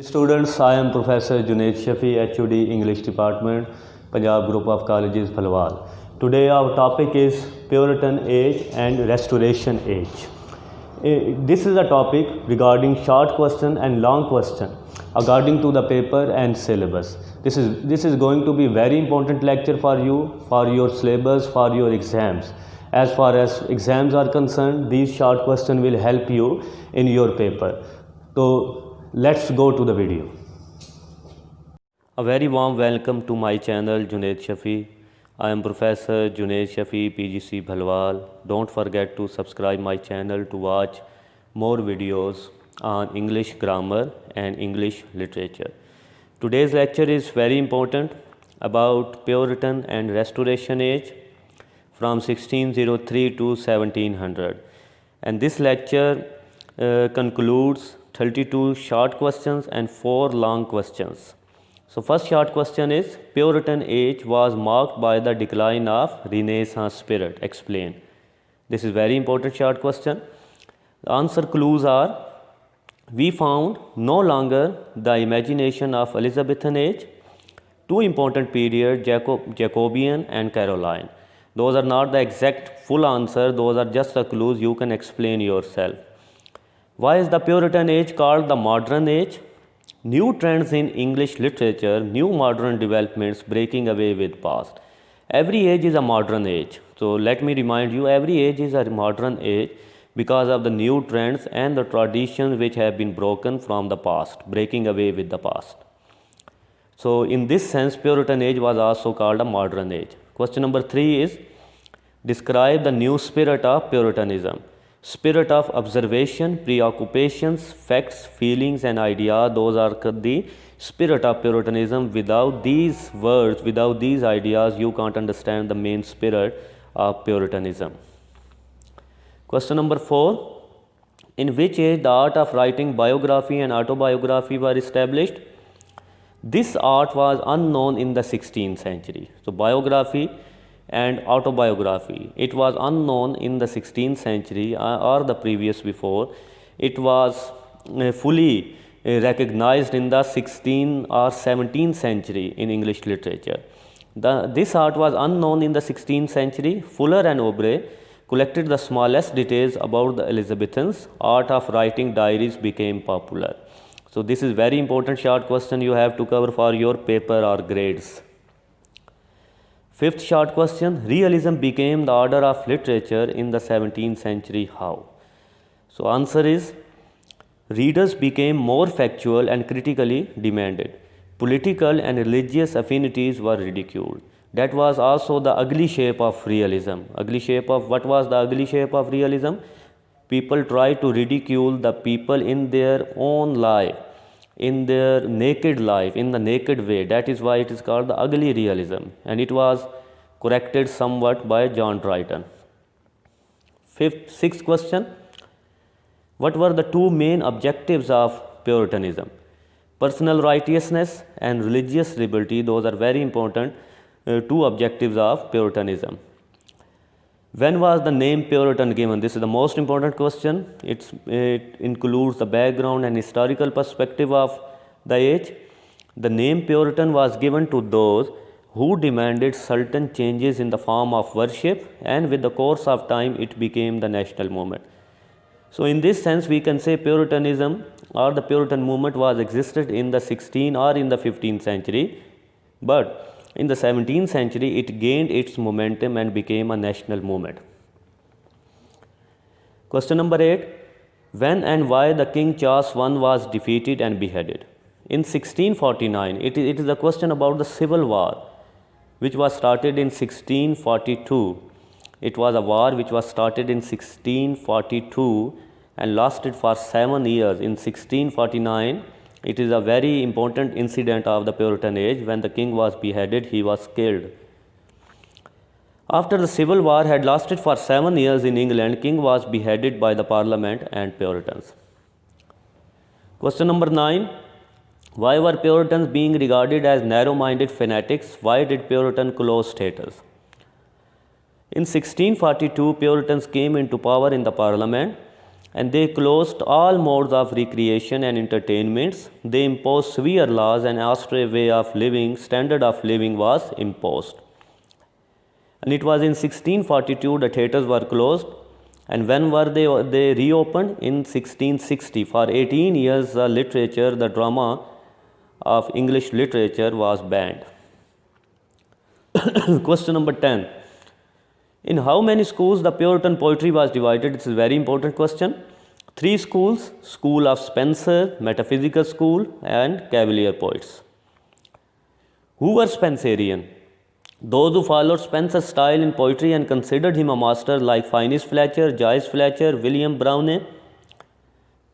Students, I am Professor Junaid Shafi, HOD English Department, Punjab Group of Colleges, Phalwal. Today our topic is Puritan Age and Restoration Age. This is a topic regarding short question and long question according to the paper and syllabus. This is going to be very important lecture for you, for your syllabus, for your exams. As far as exams are concerned, these short questions will help you in your paper. So let's go to the video. A very warm welcome to my channel Junaid Shafi. I am Professor Junaid Shafi, PGC Phalwal. Don't forget to subscribe my channel to watch more videos on English grammar and English literature. Today's lecture is very important about Puritan and Restoration Age from 1603 to 1700. And this lecture concludes 32 short questions and 4 long questions. So first short question is, Puritan age was marked by the decline of Renaissance spirit. Explain. This is very important short question. The answer clues are, we found no longer the imagination of Elizabethan age, two important periods, Jacobean and Caroline. Those are not the exact full answer, those are just the clues, you can explain yourself. Why is the Puritan age called the modern age? New trends in English literature, new modern developments breaking away with past. Every age is a modern age. So let me remind you, every age is a modern age because of the new trends and the traditions which have been broken from the past, breaking away with the past. So in this sense, Puritan age was also called a modern age. Question number 3 is, describe the new spirit of Puritanism. Spirit of observation, preoccupations, facts, feelings and ideas, those are the spirit of Puritanism. Without these words, without these ideas, you can't understand the main spirit of Puritanism. Question number 4. In which age the art of writing biography and autobiography were established? This art was unknown in the 16th century. So biography and autobiography, it was unknown in the 16th century or the previous before. It was fully recognized in the 16th or 17th century in English literature. This art was unknown in the 16th century. Fuller and Aubrey collected the smallest details about the Elizabethans. Art of writing diaries became popular. So this is very important short question you have to cover for your paper or grades. Fifth short question, realism became the order of literature in the 17th century. How? So answer is, readers became more factual and critically demanded. Political and religious affinities were ridiculed. That was also the ugly shape of realism. Ugly shape of, what was the ugly shape of realism? People tried to ridicule the people in their own life, in their naked life, in the naked way. That is why it is called the ugly realism, and it was corrected somewhat by John Dryden. Sixth question, what were the two main objectives of Puritanism? Personal righteousness and religious liberty, those are very important two objectives of Puritanism. When was the name Puritan given? This is the most important question. It includes the background and historical perspective of the age. The name Puritan was given to those who demanded certain changes in the form of worship, and with the course of time it became the national movement. So in this sense we can say Puritanism or the Puritan movement was existed in the 16th or in the 15th century, but in the 17th century it gained its momentum and became a national movement. Question number 8, when and why the King Charles I was defeated and beheaded? In 1649, it is a question about the Civil War, which was started in 1642. It was a war which was started in 1642 and lasted for 7 years. In 1649, it is a very important incident of the Puritan age. When the king was beheaded, he was killed. After the Civil War had lasted for 7 years in England, king was beheaded by the Parliament and Puritans. Question number 9, why were Puritans being regarded as narrow-minded fanatics? Why did Puritan close status? In 1642, Puritans came into power in the Parliament and they closed all modes of recreation and entertainments. They imposed severe laws, and austere way of living, standard of living was imposed. And it was in 1642 the theatres were closed, and when were they reopened? In 1660. For 18 years the literature, the drama of English literature was banned. Question number 10. In how many schools the Puritan poetry was divided? This is a very important question. 3 schools: School of Spencer, Metaphysical School, and Cavalier poets. Who were Spencerian? Those who followed Spencer's style in poetry and considered him a master, like Phineas Fletcher, Joyce Fletcher, William Browne,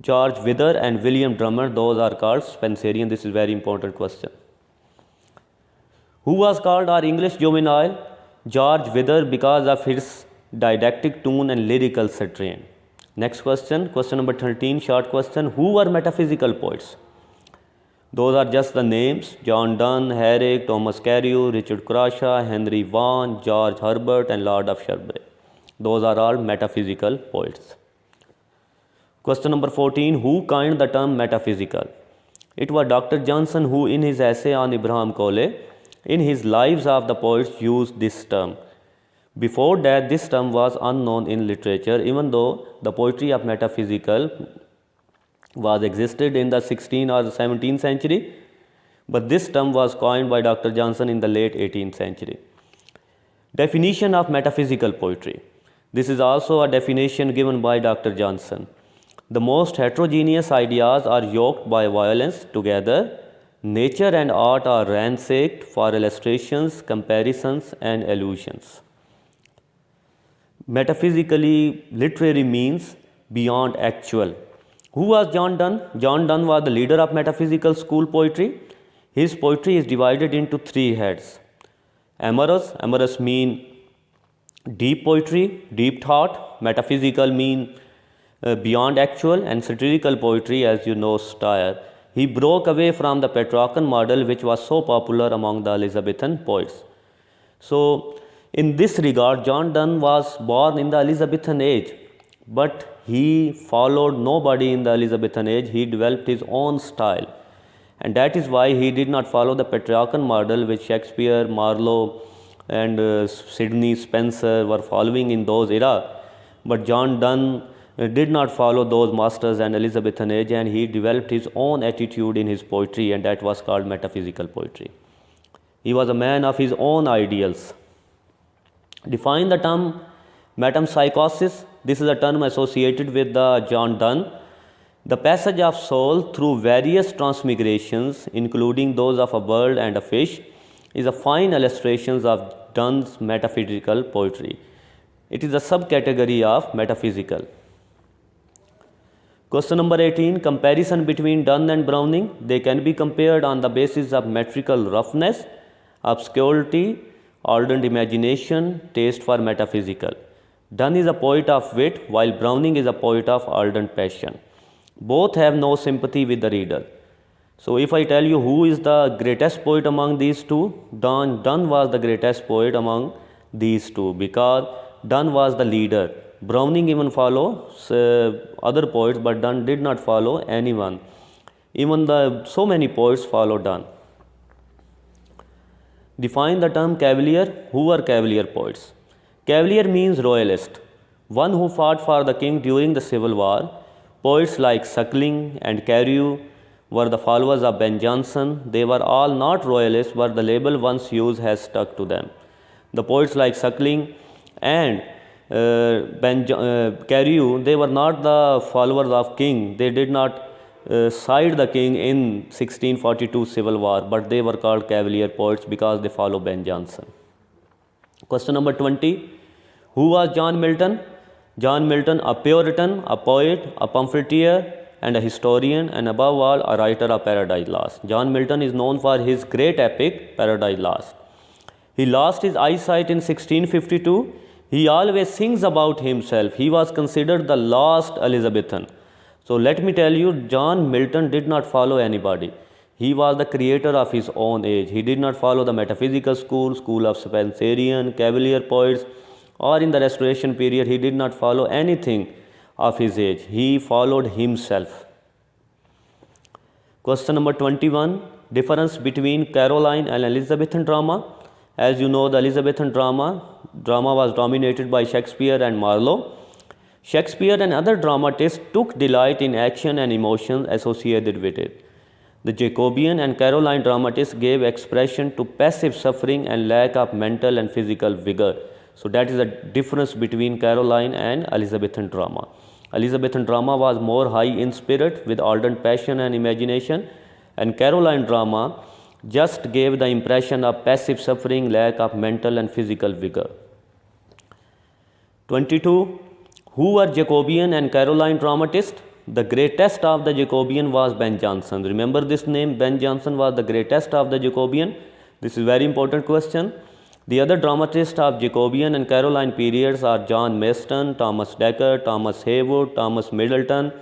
George Wither, and William Drummer, those are called Spencerian. This is a very important question. Who was called our English Juvenile? George Wither, because of his didactic tone and lyrical strain. Next question, question number 13, short question. Who were metaphysical poets? Those are just the names: John Donne, Herrick, Thomas Carew, Richard Crashaw, Henry Vaughan, George Herbert, and Lord of Shrewsbury. Those are all metaphysical poets. Question number 14, who coined the term metaphysical? It was Dr. Johnson who, in his essay on Abraham Cole, in his Lives of the Poets, used this term. Before that, this term was unknown in literature, even though the poetry of metaphysical was existed in the 16th or the 17th century, but this term was coined by Dr. Johnson in the late 18th century. Definition of metaphysical poetry. This is also a definition given by Dr. Johnson. The most heterogeneous ideas are yoked by violence together. Nature and art are ransacked for illustrations, comparisons, and allusions. Metaphysically, literary means beyond actual. Who was John Donne? John Donne was the leader of metaphysical school poetry. His poetry is divided into 3 heads. Amorous mean deep poetry, deep thought. Metaphysical mean beyond actual, and satirical poetry, as you know, satire. He broke away from the Petrarchan model, which was so popular among the Elizabethan poets. So, in this regard, John Donne was born in the Elizabethan age, but he followed nobody in the Elizabethan age. He developed his own style, and that is why he did not follow the Petrarchan model which Shakespeare, Marlowe, and Sidney Spencer were following in those era. But John Donne did not follow those masters and Elizabethan age, and he developed his own attitude in his poetry, and that was called metaphysical poetry. He was a man of his own ideals. Define the term metempsychosis. This is a term associated with the John Donne. The passage of soul through various transmigrations, including those of a bird and a fish, is a fine illustration of Donne's metaphysical poetry. It is a subcategory of metaphysical. Question number 18, comparison between Donne and Browning. They can be compared on the basis of metrical roughness, obscurity, ardent imagination, taste for metaphysical. Donne is a poet of wit, while Browning is a poet of ardent passion. Both have no sympathy with the reader. So, if I tell you who is the greatest poet among these two, Donne was the greatest poet among these two, because Donne was the leader. Browning even followed other poets, but Donne did not follow anyone. Even so many poets followed Donne. Define the term Cavalier. Who were Cavalier poets? Cavalier means royalist, one who fought for the king during the Civil War. Poets like Suckling and Carew were the followers of Ben Jonson. They were all not royalists, but the label once used has stuck to them. The poets like Suckling and Carew, they were not the followers of king. They did not side the king in 1642 Civil War, but they were called Cavalier poets because they follow Ben Jonson. Question number 20. Who was John Milton? John Milton, a Puritan, a poet, a pamphleteer, and a historian, and above all, a writer of Paradise Lost. John Milton is known for his great epic, Paradise Lost. He lost his eyesight in 1652. He always sings about himself. He was considered the lost Elizabethan. So let me tell you, John Milton did not follow anybody. He was the creator of his own age. He did not follow the metaphysical school of Spencerian, Cavalier poets, or in the Restoration period, he did not follow anything of his age. He followed himself. Question number 21. Difference between Caroline and Elizabethan drama. As you know, the Elizabethan drama was dominated by Shakespeare and Marlowe. Shakespeare and other dramatists took delight in action and emotions associated with it. The Jacobean and Caroline dramatists gave expression to passive suffering and lack of mental and physical vigor. So that is the difference between Caroline and Elizabethan drama. Elizabethan drama was more high in spirit with ardent passion and imagination, and Caroline drama just gave the impression of passive suffering, lack of mental and physical vigor. 22. Who were Jacobean and Caroline dramatists? The greatest of the Jacobean was Ben Jonson. Remember this name, Ben Jonson was the greatest of the Jacobean. This is very important question. The other dramatists of Jacobean and Caroline periods are John Maston, Thomas Dekker, Thomas Heywood, Thomas Middleton,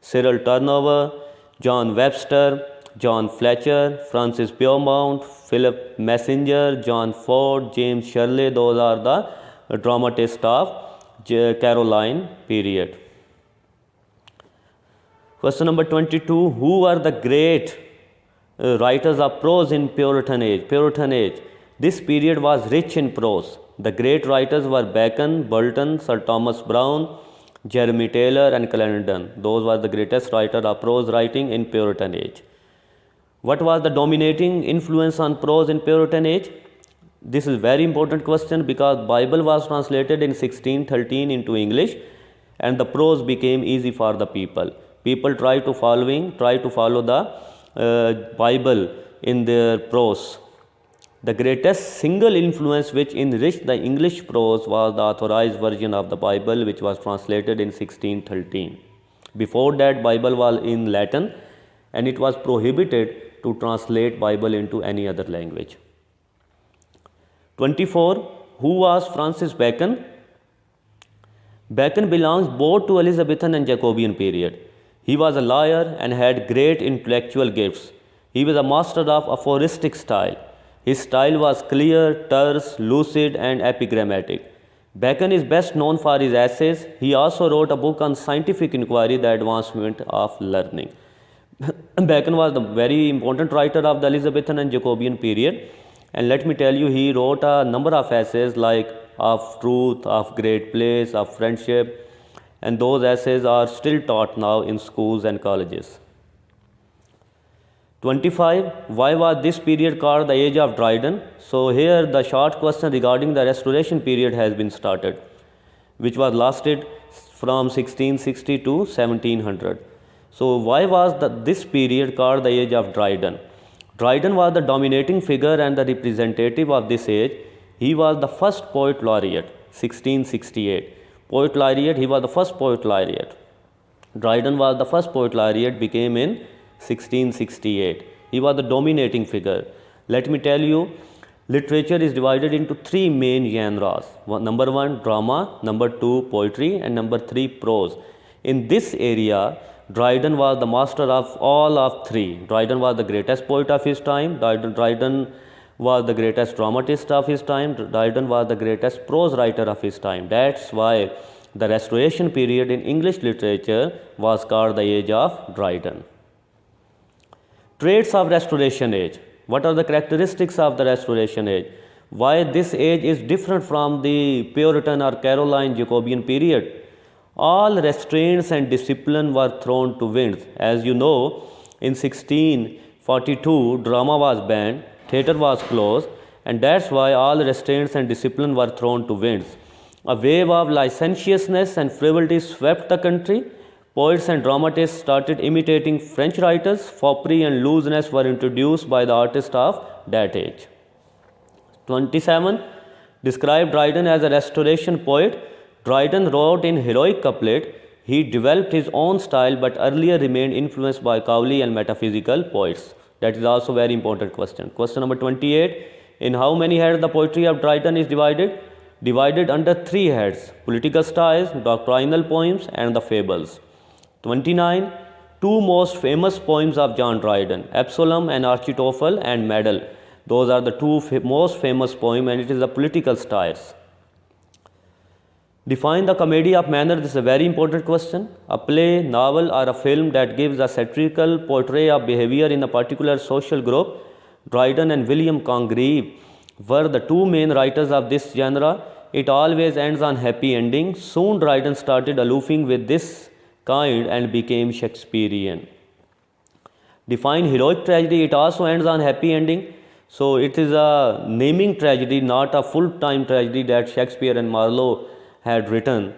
Cyril Turnover, John Webster, John Fletcher, Francis Beaumont, Philip Messenger, John Ford, James Shirley. Those are the dramatists of Caroline period. Question number 22. Who were the great writers of prose in Puritan age? Puritan age. This period was rich in prose. The great writers were Bacon, Burton, Sir Thomas Browne, Jeremy Taylor and Clarendon. Those were the greatest writers of prose writing in Puritan age. What was the dominating influence on prose in Puritan age? This is very important question because Bible was translated in 1613 into English and the prose became easy for the people. People try to follow the Bible in their prose. The greatest single influence which enriched the English prose was the authorized version of the Bible which was translated in 1613. Before that, Bible was in Latin and it was prohibited to translate Bible into any other language. 24. Who was Francis Bacon? Bacon belongs both to Elizabethan and Jacobean period. He was a lawyer and had great intellectual gifts. He was a master of aphoristic style. His style was clear, terse, lucid and epigrammatic. Bacon is best known for his essays. He also wrote a book on scientific inquiry, the advancement of learning. Bacon was the very important writer of the Elizabethan and Jacobean period. And let me tell you, he wrote a number of essays like Of Truth, Of Great Place, Of Friendship, and those essays are still taught now in schools and colleges. 25. Why was this period called the Age of Dryden? So here the short question regarding the Restoration period has been started, which was lasted from 1660 to 1700. So why was this period called the Age of Dryden? Dryden was the dominating figure and the representative of this age. He was the first poet laureate, 1668. Poet laureate, he was the first poet laureate. Dryden was the first poet laureate, became in 1668. He was the dominating figure. Let me tell you, literature is divided into three main genres. Number 1, drama, number 2, poetry, and number 3, prose. In this area, Dryden was the master of all of three. Dryden was the greatest poet of his time. Dryden was the greatest dramatist of his time. Dryden was the greatest prose writer of his time. That's why the Restoration period in English literature was called the Age of Dryden. Traits of Restoration age. What are the characteristics of the Restoration age? Why this age is different from the Puritan or Caroline Jacobean period? All restraints and discipline were thrown to winds. As you know, in 1642, drama was banned, theatre was closed, and that's why all restraints and discipline were thrown to winds. A wave of licentiousness and frivolity swept the country. Poets and dramatists started imitating French writers. Foppery and looseness were introduced by the artists of that age. 27. Described Dryden as a Restoration poet. Dryden wrote in heroic couplet. He developed his own style but earlier remained influenced by Cowley and metaphysical poets. That is also a very important question. Question number 28. In how many heads the poetry of Dryden is divided? Divided under 3 heads: political styles, doctrinal poems, and the fables. 29. Two most famous poems of John Dryden, Absalom and Architophel and Medal. Those are the two most famous poems, and it is the political styles. Define the comedy of manner. This is a very important question. A play, novel, or a film that gives a satirical portrayal of behavior in a particular social group. Dryden and William Congreve were the two main writers of this genre. It always ends on happy ending. Soon Dryden started aloofing with this kind and became Shakespearean. Define heroic tragedy. It also ends on happy ending. So it is a naming tragedy, not a full-time tragedy that Shakespeare and Marlowe had written.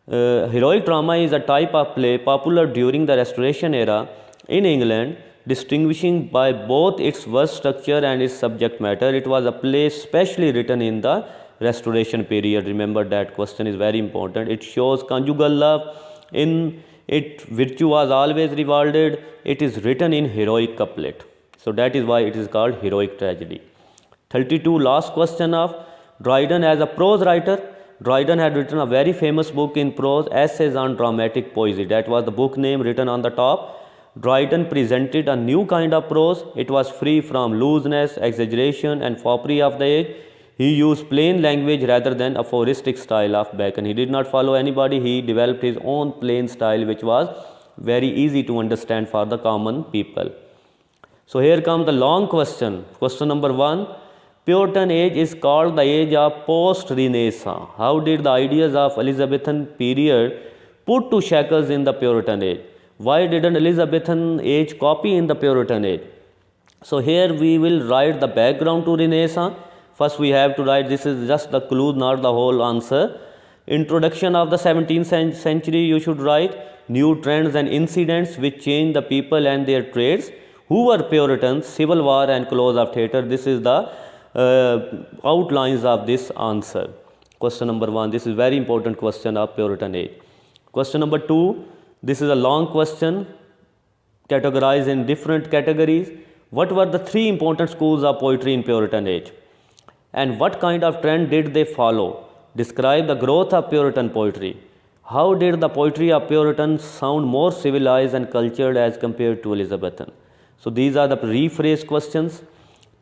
Heroic drama is a type of play popular during the Restoration era in England, distinguishing by both its verse structure and its subject matter. It was a play specially written in the Restoration period. Remember, that question is very important. It shows conjugal love. In it, virtue was always rewarded. It is written in heroic couplet. So that is why it is called heroic tragedy. 32, last question of Dryden as a prose writer. Dryden had written a very famous book in prose, Essays on Dramatic Poesy. That was the book name written on the top. Dryden presented a new kind of prose. It was free from looseness, exaggeration, and foppery of the age. He used plain language rather than aphoristic style of Bacon. He did not follow anybody. He developed his own plain style, which was very easy to understand for the common people. So here comes the long question. Question number 1. Puritan age is called the age of post-Renaissance. How did the ideas of Elizabethan period put to shackles in the Puritan age? Why didn't Elizabethan age copy in the Puritan age? So here we will write the background to Renaissance. First we have to write, this is just the clue, not the whole answer. Introduction of the 17th century, you should write new trends and incidents which change the people and their trades. Who were Puritans? Civil War and close of theatre. This is the outlines of this answer. Question number 1. This is very important question of Puritan age. Question number 2. This is a long question categorized in different categories. What were the 3 important schools of poetry in Puritan age? And what kind of trend did they follow? Describe the growth of Puritan poetry. How did the poetry of Puritans sound more civilized and cultured as compared to Elizabethan? So these are the rephrase questions.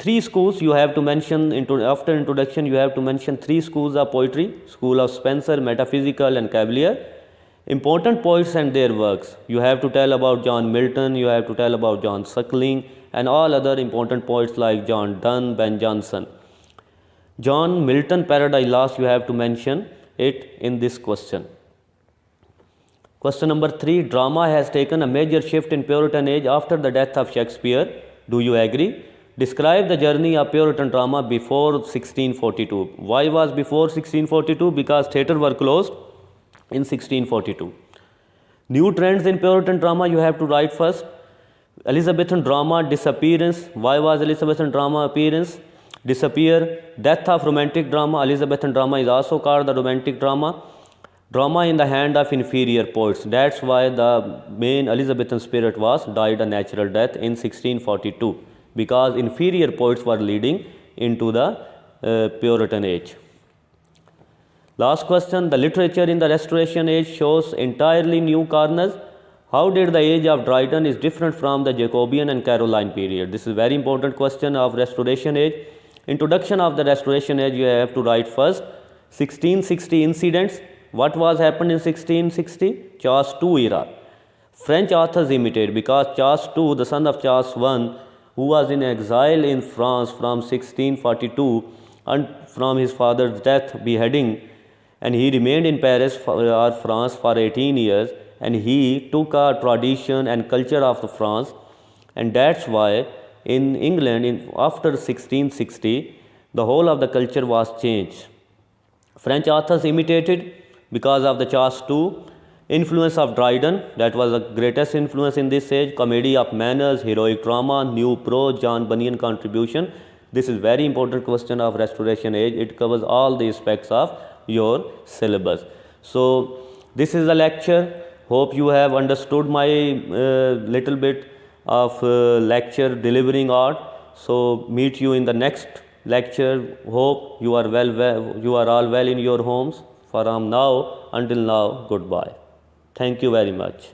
3 schools you have to mention. After introduction you have to mention 3 schools of poetry. School of Spenser, Metaphysical and Cavalier. Important poets and their works. You have to tell about John Milton, you have to tell about John Suckling and all other important poets like John Donne, Ben Jonson. John Milton Paradise Lost, you have to mention it in this question. Question number 3. Drama has taken a major shift in Puritan age after the death of Shakespeare. Do you agree? Describe the journey of Puritan drama before 1642. Why was before 1642? Because theatre were closed in 1642. New trends in Puritan drama you have to write first. Elizabethan drama disappearance. Why was Elizabethan drama appearance? Disappear. Death of romantic drama. Elizabethan drama is also called the romantic drama. Drama in the hand of inferior poets. That's why the main Elizabethan spirit was died a natural death in 1642. Because inferior poets were leading into the Puritan age. Last question. The literature in the Restoration age shows entirely new corners. How did the age of Dryden is different from the Jacobean and Caroline period? This is a very important question of Restoration age. Introduction of the Restoration age you have to write first. 1660 incidents. What was happened in 1660? Charles II era. French authors imitated because Charles II, the son of Charles I, who was in exile in France from 1642 and from his father's death, beheading, and he remained in Paris or France for 18 years, and he took a tradition and culture of the France, and that's why in England after 1660 the whole of the culture was changed. French authors imitated because of the Charles II. Influence of Dryden, that was the greatest influence in this age. Comedy of manners, heroic drama, new prose, John Bunyan contribution. This is very important question of Restoration age. It covers all the aspects of your syllabus. So this is a lecture. Hope you have understood my little bit of lecture delivering art. So meet you in the next lecture. Hope you are you are all well in your homes. From now until now, goodbye. Thank you very much.